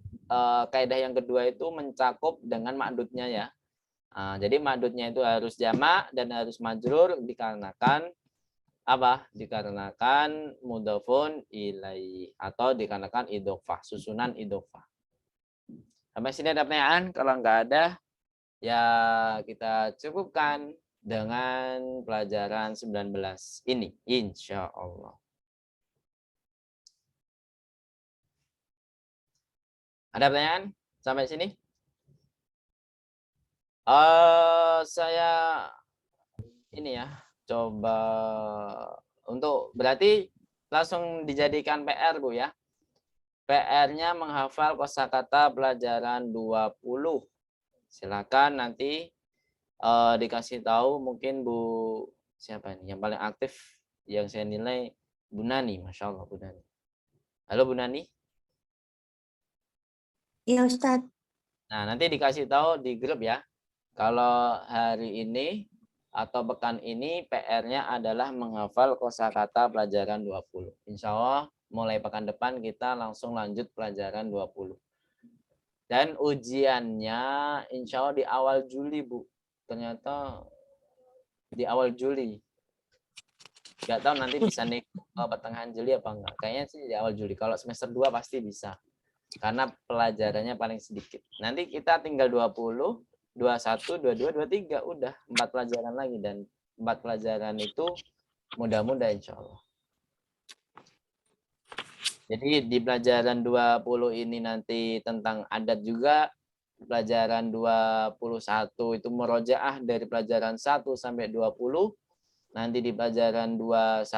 kaidah yang kedua itu mencakup dengan ma'dudnya ya. Jadi ma'dudnya itu harus jamak dan harus majrur dikarenakan apa? Dikarenakan mudhofun ilaihi atau dikarenakan idhofah, susunan idhofah. Sampai sini ada pertanyaan? Kalau enggak ada, ya kita cukupkan dengan pelajaran 19 ini, insya Allah. Ada pertanyaan sampai sini? Saya ini ya, coba untuk berarti langsung dijadikan PR Bu ya. PR-nya menghafal kosakata pelajaran 20. Silakan nanti dikasih tahu mungkin Bu siapa nih yang paling aktif yang saya nilai Bu Nani, Masya Allah Bu Nani. Halo Bu Nani. Iya Ustadz. Nah nanti dikasih tahu di grup ya. Kalau hari ini atau pekan ini PR-nya adalah menghafal kosakata pelajaran 20. Insya Allah mulai pekan depan kita langsung lanjut pelajaran 20. Dan ujiannya insya Allah di awal Juli Bu. Ternyata di awal Juli. Nggak tahu nanti bisa nih pertengahan Juli apa enggak. Kayaknya sih di awal Juli. Kalau semester 2 pasti bisa. Karena pelajarannya paling sedikit. Nanti kita tinggal 20, 21, 22, 23. Udah 4 pelajaran lagi. Dan 4 pelajaran itu mudah-mudah insya Allah. Jadi di pelajaran 20 ini nanti tentang adat juga. Pelajaran 21 itu murojaah dari pelajaran 1 sampai 20. Nanti di pelajaran 21,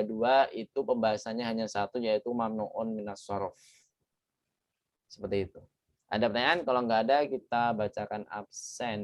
22 itu pembahasannya hanya satu yaitu mamnu'un minas shorof. Seperti itu. Ada pertanyaan? Kalau nggak ada kita bacakan absen.